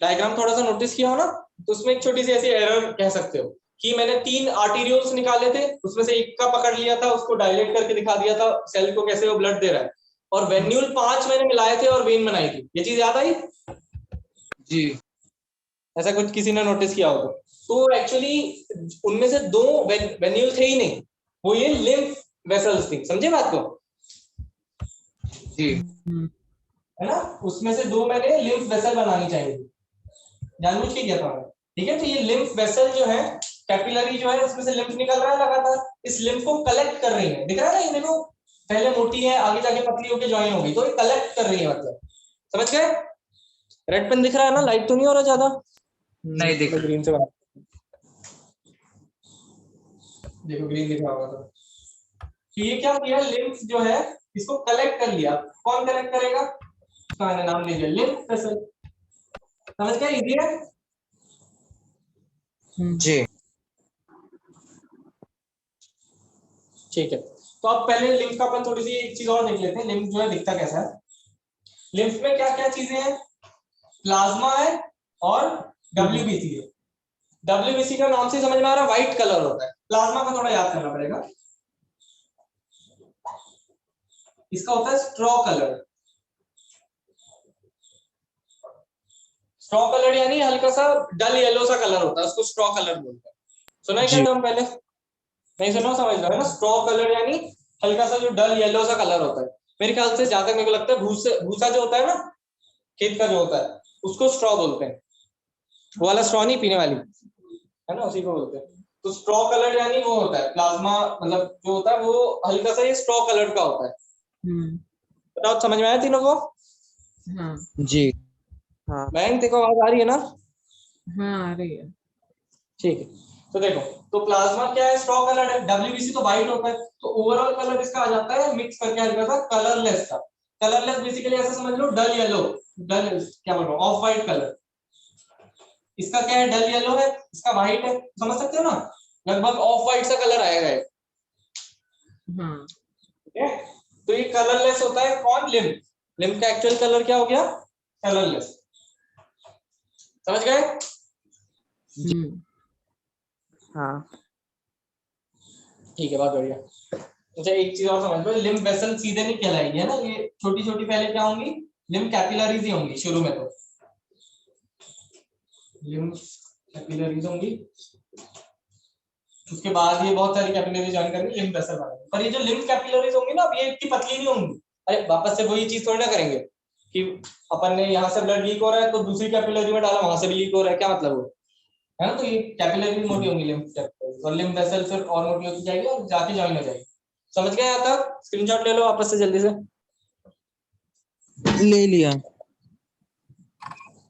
[SPEAKER 1] डायग्राम थोड़ा सा नोटिस किया हो ना, तो उसमें एक छोटी सी ऐसी एरर कह सकते हो कि मैंने 3 आर्टेरियोल्स निकाले थे, उसमें से एक का पकड़ लिया था, उसको डायलेट करके दिखा दिया था सेल को कैसे वो ब्लड दे रहा है, और वेन्यूल 5 मैंने मिलाए थे और वेन बनाई थी। ये चीज याद आई?
[SPEAKER 3] जी
[SPEAKER 1] ऐसा कुछ किसी ने नोटिस किया हो तो एक्चुअली उनमें से 2 वेन्यूल थे ही नहीं, वो ये लिम्फ वेसल्स थी। समझे बात को?
[SPEAKER 3] जी
[SPEAKER 1] है ना, उसमें से 2 मैंने लिम्फ वेसल बनानी चाहिए थी, जानबूझ के किया था मैंने। ठीक है, तो ये लिम्फ वेसल जो है, कैपिलरी जो है, उसमें से लिम्फ निकल रहा है लगातार, इस लिम्फ को कलेक्ट कर रही है। दिख रहा है ना, ये देखो पहले मोटी है, आगे जाके पतली होकर ज्वाइन होगी, तो ये कलेक्ट कर रही है, मतलब समझ गए? रेड पेन दिख रहा है ना, लाइट तो नहीं हो रहा ज्यादा?
[SPEAKER 3] नहीं दिख रहा।
[SPEAKER 1] ग्रीन से बना, देखो ग्रीन दिख रहा होगा तो। तो ये क्या किया, लिम्फ जो है इसको कलेक्ट कर लिया। कौन कलेक्ट करेगा, इसका मैंने नाम ले लिया लिम्फ वेसल। समझ गया, इजी है।
[SPEAKER 3] जी
[SPEAKER 1] ठीक है, तो अब पहले लिम्फ का अपन थोड़ी सी एक चीज और देख लेते हैं, लिम्फ जो है दिखता कैसा है। लिम्फ में क्या क्या चीजें हैं, प्लाज्मा है और डब्ल्यूबीसी है। डब्ल्यूबीसी का नाम से समझ में आ रहा है, व्हाइट कलर होता है। प्लाज्मा का थोड़ा याद करना पड़ेगा, इसका होता है स्ट्रॉ कलर। स्ट्रॉ कलर यानी हल्का सा डल येलो सा कलर होता है, उसको स्ट्रॉ कलर बोलते हैं। सुना है क्या
[SPEAKER 4] जी।
[SPEAKER 1] टर्म पहले, नहीं सुना, समझ रहे हो ना। स्ट्रॉ कलर यानी हल्का सा जो डल येलो सा कलर होता है। मेरे ख्याल से ज्यादा मेरे को लगता है भूसा जो होता है ना खेत का जो होता है उसको स्ट्रॉ बोलते हैं। वो वाला स्ट्रॉ नहीं पीने वाली है ना, उसी को बोलते हैं। तो स्ट्रॉ कलर यानी वो होता है प्लाज्मा, मतलब जो होता है वो हल्का सा ये स्ट्रॉ कलर का होता है। बताओ समझ में आया तीनों को।
[SPEAKER 2] हाँ
[SPEAKER 4] जी। हाँ।
[SPEAKER 1] बहन देखो आवाज आ रही है ना।
[SPEAKER 2] हाँ आ रही है।
[SPEAKER 1] ठीक है, तो देखो, तो प्लाज्मा क्या है, स्ट्रॉ कलर है। डब्ल्यूबीसी तो व्हाइट होता है, तो ओवरऑल कलर इसका आ जाता है मिक्स करके हल्का सा कलरलेस का। कलरलेस बेसिकली ऐसा समझ लो डल येलो, डल क्या बोल रहा हूँ, ऑफ व्हाइट कलर। इसका क्या है, डल येलो है, इसका व्हाइट है, समझ सकते हो ना, लगभग ऑफ व्हाइट सा कलर आएगा ये।
[SPEAKER 2] हाँ
[SPEAKER 1] ठीक है, तो ये कलरलेस होता है। कौन, लिम्फ। लिम्फ का एक्चुअल कलर क्या हो गया, कलरलेस। समझ गए।
[SPEAKER 4] हाँ।
[SPEAKER 1] ठीक है, बहुत बढ़िया। अच्छा एक चीज और समझ लो, लिम्फ वेसल सीधे नहीं कहलाएगी है ना, ये छोटी छोटी पहले क्या होंगी, लिम्फ कैपिलरीज ही होंगी शुरू में। तो लिम्फ कैपिलरीज होंगी, उसके बाद ये बहुत सारी कैपिलरीज ज्वाइन करके लिम्फ वेसल बनेंगे। पर ये जो लिम्फ कैपिलरीज होंगी ना, अब ये इतनी पतली नहीं होंगी। अरे वापस से वही चीज थोड़ी ना करेंगे कि अपन ने यहाँ से ब्लड लीक हो रहा है तो दूसरी कैपिलरी में डाला, वहां से भी लीक हो रहा है, क्या मतलब वो है ना। तो ये कैपिलरी मोटी होंगी लिम्फ कैपिलरीज, और लिम्फ वेसल फिर और मोटी होती जाएगी और जाके ज्वाइन हो जाएगी। समझ गए यहाँ तक। स्क्रीनशॉट ले लो वापस से जल्दी से।
[SPEAKER 4] ले लिया।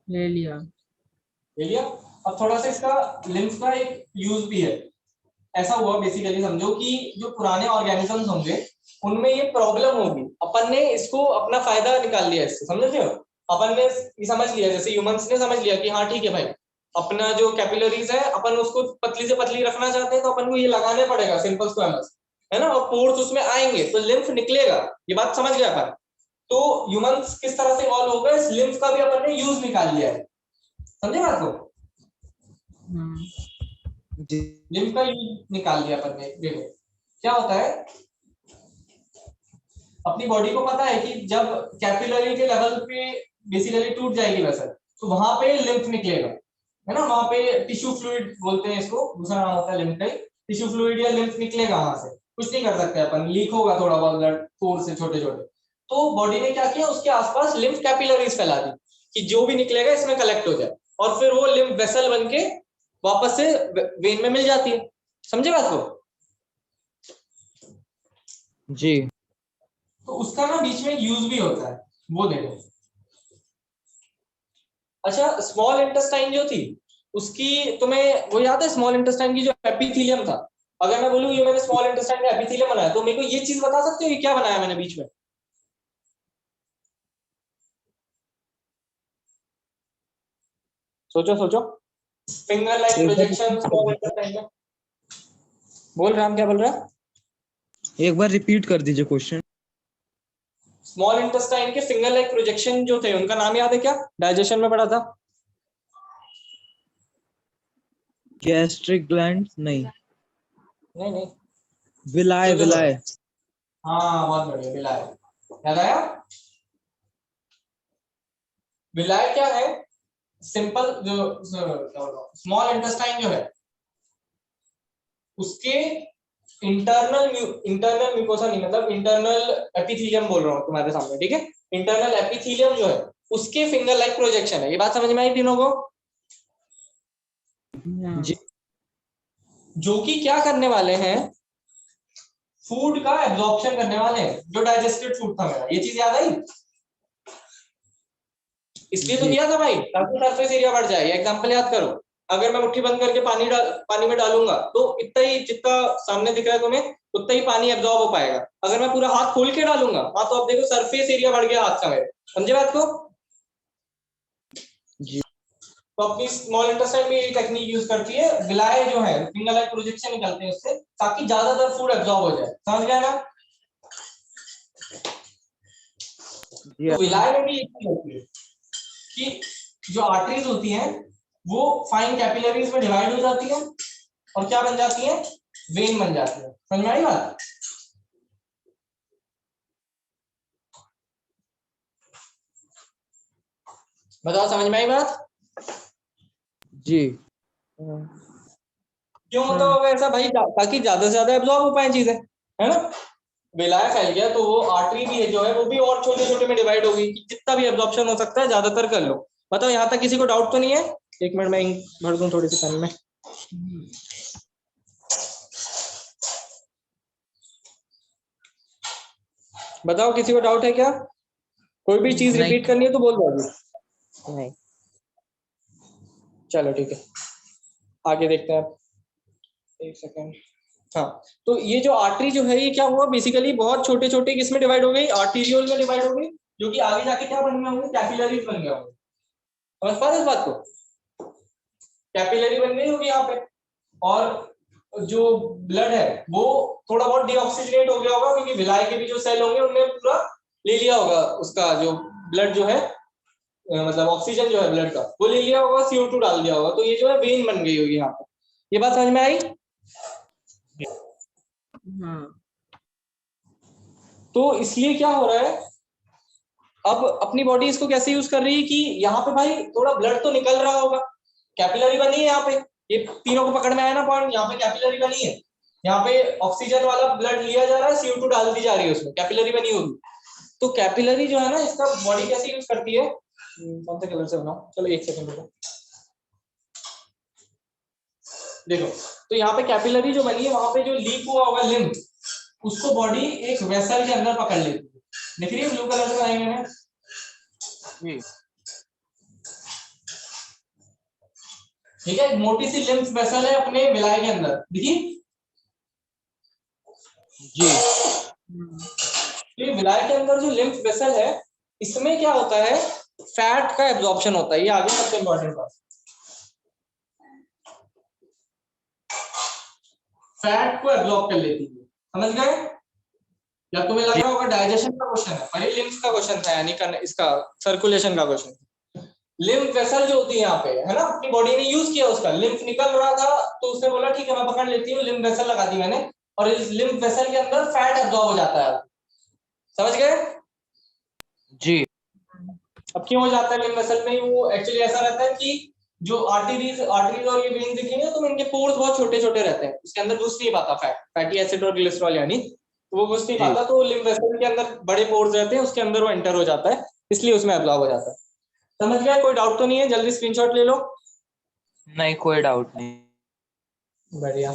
[SPEAKER 2] ले लिया।
[SPEAKER 1] ले लिया। अब थोड़ा सा इसका लिम्फ का एक यूज भी है। ऐसा हुआ बेसिकली, समझो कि जो पुराने ऑर्गेनिजम्स होंगे उनमें ये प्रॉब्लम होगी, अपन ने इसको अपना फायदा निकाल लिया इससे, समझ रहे हो। अपन ने ये समझ लिया, जैसे ह्यूमंस ने समझ लिया कि हाँ ठीक है भाई, अपना जो कैपिलरीज है अपन उसको पतली से पतली रखना चाहते हैं, तो अपन को ये लगाने पड़ेगा सिंपल स्क्वेमस, है ना, और पोर्स उसमें आएंगे तो लिम्फ निकलेगा। ये बात समझ गया अपन। तो ह्यूमंस किस तरह से इवॉल्व हो गए, इस लिम्फ का भी अपन ने यूज निकाल लिया है। समझे बात को।
[SPEAKER 4] जी।
[SPEAKER 1] लिम्फ का यूज निकाल लिया अपन ने। देखो क्या होता है, अपनी बॉडी को पता है कि जब कैपिलरी के लेवल पे बेसिकली टूट जाएगी वेसल, तो वहां पे लिम्फ निकलेगा, है ना। वहां पे टिश्यू फ्लूइड बोलते हैं इसको, दूसरा नाम होता है लिम्फ का। टिश्यू फ्लूइड या लिम्फ निकलेगा वहां से, कुछ नहीं कर सकते अपन, लीक होगा थोड़ा बहुत ब्लड पोर से छोटे छोटे। तो बॉडी ने क्या किया, उसके आसपास लिम्फ कैपिलरीज फैला दी कि जो भी निकलेगा इसमें कलेक्ट हो जाए, और फिर वो लिम्फ वेसल बन के वापस से वेन में मिल जाती है। समझे बात को।
[SPEAKER 4] जी।
[SPEAKER 1] तो उसका ना बीच में यूज भी होता है, वो देखो। अच्छा स्मॉल इंटेस्टाइन जो थी उसकी तुम्हें वो याद है, स्मॉल इंटेस्टाइन की जो एपिथेलियम था। अगर मैं बोलूं ये मैंने स्मॉल इंटेस्टाइन का एपिथेलियम बनाया, तो मेरे को ये चीज बता सकते हो ये क्या बनाया मैंने बीच में। सोचो सोचो। Finger like projection small intestine में। बोल राम क्या बोल रहा है।
[SPEAKER 4] एक बार रिपीट कर दीजिए क्वेश्चन।
[SPEAKER 1] स्मॉल इंटेस्टाइन के फिंगर लाइक प्रोजेक्शन जो थे उनका नाम याद है क्या, डाइजेशन में पढ़ा था।
[SPEAKER 4] गैस्ट्रिक ग्लैंड नहीं।
[SPEAKER 1] नहीं नहीं,
[SPEAKER 4] विलाय
[SPEAKER 1] सोचो
[SPEAKER 4] विलाय।
[SPEAKER 1] हाँ बहुत बढ़िया, विलाय याद आया। विलाय क्या है, सिंपल जो स्मॉल इंटेस्टाइन जो है उसके इंटरनल म्यूकोसा नहीं, मतलब इंटरनल एपिथेलियम बोल रहा हूँ तुम्हारे सामने, ठीक है। इंटरनल एपिथेलियम जो है उसके फिंगर लाइक प्रोजेक्शन है। ये बात समझ में आई तीनों को।
[SPEAKER 4] जी।
[SPEAKER 1] जो कि क्या करने वाले हैं, फूड का एब्जॉर्प्शन करने वाले हैं, जो डाइजेस्टेड फूड था मेरा। ये चीज याद आई, इसलिए तो
[SPEAKER 4] जी।
[SPEAKER 1] किया था भाई, ताकि सरफेस एरिया बढ़ जाए। एग्जांपल याद करो, अगर मैं मुट्ठी बंद करके पानी में डालूंगा तो इतना ही, जितना सामने दिख रहा है तुम्हें उतना ही पानी एब्जॉर्ब हो पाएगा। अगर मैं पूरा हाथ खोल के डालूंगा, हाँ, तो आप देखो सरफेस एरिया बढ़ गया हाथ का मेरे, समझे बात को?
[SPEAKER 4] जी।
[SPEAKER 1] तो अपनी स्मॉल इंटेस्टाइन में ये टेक्निक यूज करती है, विलाय जो है फिंगर लाइक प्रोजेक्शन निकलते हैं उससे, ताकि ज्यादातर फूड एब्जॉर्ब हो जाए। समझ गए ना? तो विलाय में भी एक चीज होती है कि जो आर्टरीज होती हैं वो फाइन कैपिलरीज में डिवाइड हो जाती है और क्या बन जाती है? वेन बन जाती है। समझ में आई बात? बताओ, समझ में आई बात?
[SPEAKER 4] जी।
[SPEAKER 1] क्यों होता होगा ऐसा भाई? ताकि ज्यादा से ज्यादा एब्जॉर्ब हो पाए चीजें, है ना? विलाय फैल गया तो वो आर्टरी भी है जो है वो भी और छोटे छोटे में डिवाइड होगी, कि जितना भी एब्जॉर्प्शन हो सकता है ज्यादातर कर लो। बताओ, यहाँ तक किसी को डाउट तो नहीं है? एक मिनट में इंक भर दूं थोड़ी सी पेन में। बताओ, किसी को डाउट है क्या? कोई भी चीज
[SPEAKER 3] नहीं।
[SPEAKER 1] रिपीट करनी है तो बोल दो अभी।
[SPEAKER 3] नहीं।
[SPEAKER 1] चलो ठीक है, आगे देखते हैं। एक सेकेंड। हाँ, तो ये जो आर्टरी जो है ये क्या हुआ, बेसिकली बहुत छोटे छोटे किसमें डिवाइड हो गई? आर्टीरियोल में डिवाइड हो गई, जो कि आगे जाके क्या बन गए होंगे? कैपिलरीज बन गए होंगे। समझ पा रहे इस बात को? कैपिलरी बन गई होगी यहाँ पे, और जो ब्लड है वो थोड़ा बहुत डीऑक्सीजनेट हो गया होगा, क्योंकि विलाय के भी जो सेल होंगे उन्होंने पूरा ले लिया होगा उसका जो ब्लड जो है, मतलब ऑक्सीजन जो है ब्लड का वो ले लिया होगा, CO2 डाल दिया होगा, तो ये जो है वेन बन गई होगी यहाँ पे। ये बात समझ में आई?
[SPEAKER 2] हाँ।
[SPEAKER 1] तो इसलिए क्या हो रहा है, अब अपनी बॉडी इसको कैसे यूज कर रही है कि यहाँ पे भाई थोड़ा ब्लड तो निकल रहा होगा, कैपिलरी बनी है यहाँ पे, ये तीनों को पकड़ में आया ना पॉइंट, यहाँ पे कैपिलरी बनी है, यहाँ पे ऑक्सीजन वाला ब्लड लिया जा रहा है, CO2 डाल दी जा रही है उसमें, कैपिलरी बनी होगी। तो कैपिलरी जो है ना, इसका बॉडी कैसे यूज करती है, कौन से कलर से बनाओ, चलो एक सेकंड रुको। देखो, तो यहाँ पे कैपिलरी जो बनी है, वहां पे जो लीक हुआ होगा लिम्फ, उसको बॉडी एक वेसल के अंदर पकड़ लेती है। दिख रही है ब्लू कलर से बनाई मैंने? ठीक है, एक मोटी सी लिम्फ वेसल है अपने विलाय के अंदर, दिखी?
[SPEAKER 4] जी।
[SPEAKER 1] तो ये विलाय के अंदर जो लिम्फ वेसल है, इसमें क्या होता है, फैट का एब्जॉर्प्शन होता है। ये आगे सबसे इंपॉर्टेंट बात, फैट को एब्जॉर्ब कर लेती है। समझ गए? या तुम्हें लग रहा होगा डाइजेशन का क्वेश्चन है, पर ये लिम्फ का क्वेश्चन था, यानी इसका सर्कुलेशन का क्वेश्चन। लिम्फ वेसल जो होती है यहाँ पे, है ना, अपनी बॉडी ने यूज किया उसका, लिम्फ निकल रहा था तो उसने बोला ठीक है मैं पकड़ लेती हूँ, लिम्फ वेसल लगा दी मैंने, और इस लिम्फ वेसल के अंदर फैट एब्जॉर्ब हो जाता है। समझ गए?
[SPEAKER 4] जी।
[SPEAKER 1] अब क्यों हो जाता है लिम्फ वेसल में? वो एक्चुअली ऐसा रहता है कि जो आर्टरीज और ये वेन्स दिखी ना, तो इनके पोर्स बहुत छोटे छोटे रहते हैं, उसके अंदर घुस नहीं पाता फैटी एसिड और ग्लिसरॉल, यानी तो वो घुस नहीं पाता, तो लिम्फ वेसल के अंदर बड़े पोर्स रहते हैं, उसके अंदर वो एंटर हो जाता है, इसलिए उसमें एब्जॉर्ब हो जाता है। समझ गया? कोई डाउट तो नहीं है? जल्दी स्क्रीनशॉट ले लो।
[SPEAKER 3] नहीं, कोई डाउट नहीं।
[SPEAKER 1] बढ़िया।